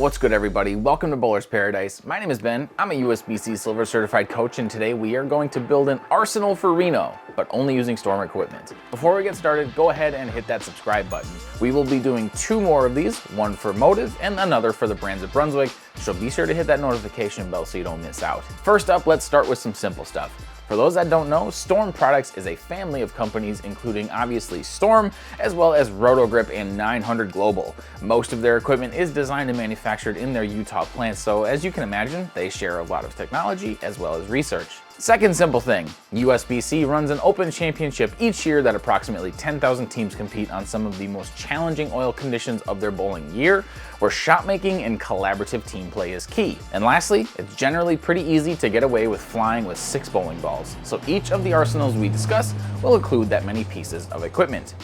What's good, everybody? Welcome to Bowler's Paradise. My name is Ben. I'm a USBC Silver Certified Coach, and today we are going to build an arsenal for Reno, but only using Storm equipment. Before we get started, go ahead and hit that subscribe button. We will be doing 2 more of these, one for Motive and another for the Brands of Brunswick, so be sure to hit that notification bell so you don't miss out. First up, let's start with some simple stuff. For those that don't know, Storm Products is a family of companies including obviously Storm, as well as Roto Grip and 900 Global. Most of their equipment is designed and manufactured in their Utah plants, so as you can imagine, they share a lot of technology as well as research. Second simple thing, USBC runs an open championship each year that approximately 10,000 teams compete on some of the most challenging oil conditions of their bowling year, where shot making and collaborative team play is key. And lastly, it's generally pretty easy to get away with flying with 6 bowling balls, so each of the arsenals we discuss will include that many pieces of equipment.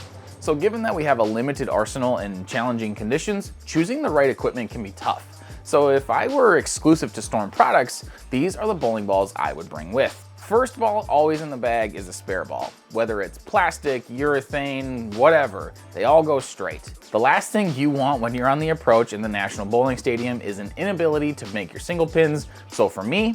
So given that we have a limited arsenal and challenging conditions, choosing the right equipment can be tough. So if I were exclusive to Storm Products, these are the bowling balls I would bring with. First ball always in the bag is a spare ball. Whether it's plastic, urethane, whatever, they all go straight. The last thing you want when you're on the approach in the National Bowling Stadium is an inability to make your single pins, so for me,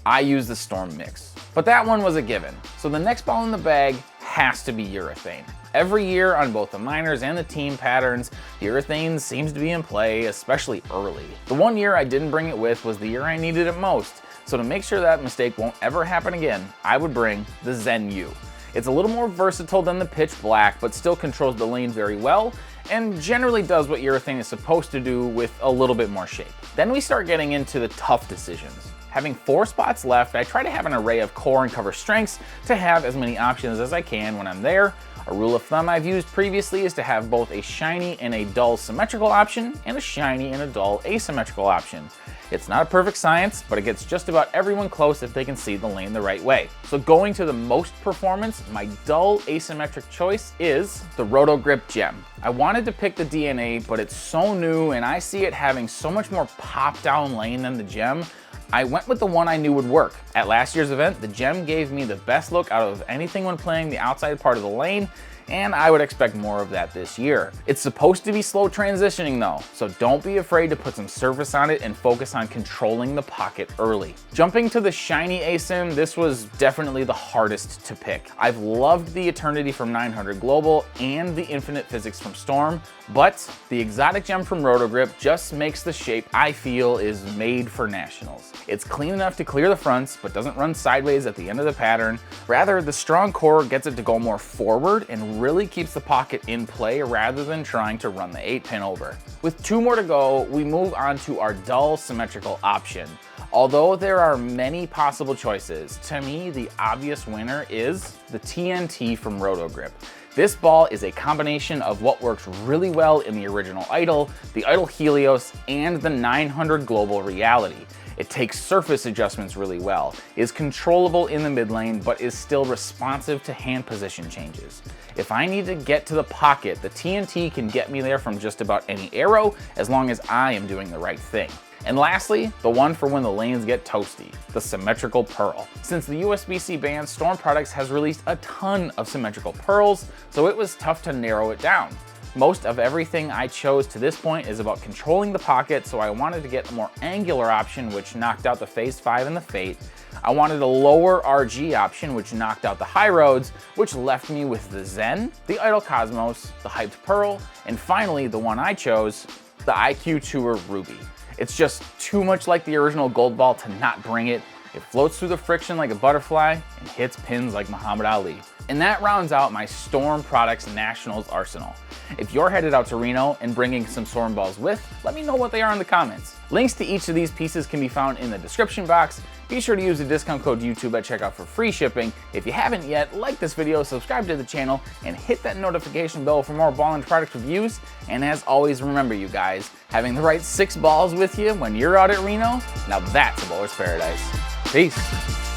I use the Storm Mix. But that one was a given, so the next ball in the bag has to be urethane. Every year on both the minors and the team patterns, urethane seems to be in play, especially early. The one year I didn't bring it with was the year I needed it most, so to make sure that mistake won't ever happen again, I would bring the Zen U. It's a little more versatile than the Pitch Black, but still controls the lane very well, and generally does what urethane is supposed to do with a little bit more shape. Then we start getting into the tough decisions. Having 4 spots left, I try to have an array of core and cover strengths to have as many options as I can when I'm there. A rule of thumb I've used previously is to have both a shiny and a dull symmetrical option and a shiny and a dull asymmetrical option. It's not a perfect science, but it gets just about everyone close if they can see the lane the right way. So going to the most performance, my dull asymmetric choice is the Roto Grip Gem. I wanted to pick the DNA, but it's so new and I see it having so much more pop down lane than the Gem. I went with the one I knew would work. At last year's event, the Gem gave me the best look out of anything when playing the outside part of the lane, and I would expect more of that this year. It's supposed to be slow transitioning though, so don't be afraid to put some surface on it and focus on controlling the pocket early. Jumping to the shiny Asym, this was definitely the hardest to pick. I've loved the Eternity from 900 Global and the Infinite Physics from Storm, but the Exotic Gem from Roto Grip just makes the shape I feel is made for nationals. It's clean enough to clear the fronts, but doesn't run sideways at the end of the pattern. Rather, the strong core gets it to go more forward and really keeps the pocket in play rather than trying to run the 8-pin over. With 2 more to go, we move on to our dull symmetrical option. Although there are many possible choices, to me the obvious winner is the TNT from Roto Grip. This ball is a combination of what works really well in the original Idol, the Idol Helios, and the 900 Global Reality. It takes surface adjustments really well, is controllable in the mid lane, but is still responsive to hand position changes. If I need to get to the pocket, the TNT can get me there from just about any arrow, as long as I am doing the right thing. And lastly, the one for when the lanes get toasty, the Symmetrical Pearl. Since the USBC ban, Storm Products has released a ton of symmetrical pearls, so it was tough to narrow it down. Most of everything I chose to this point is about controlling the pocket, so I wanted to get a more angular option, which knocked out the Phase 5 and the Fate. I wanted a lower RG option, which knocked out the High Roads, which left me with the Zen, the Idol Cosmos, the Hyped Pearl, and finally the one I chose, the IQ Tour Ruby. It's just too much like the original gold ball to not bring it. It floats through the friction like a butterfly and hits pins like Muhammad Ali. And that rounds out my Storm Products Nationals arsenal. If you're headed out to Reno and bringing some Storm balls with, let me know what they are in the comments. Links to each of these pieces can be found in the description box. Be sure to use the discount code YouTube at checkout for free shipping. If you haven't yet, like this video, subscribe to the channel, and hit that notification bell for more ball and product reviews. And as always, remember you guys, having the right 6 balls with you when you're out at Reno, now that's a bowler's paradise. Peace.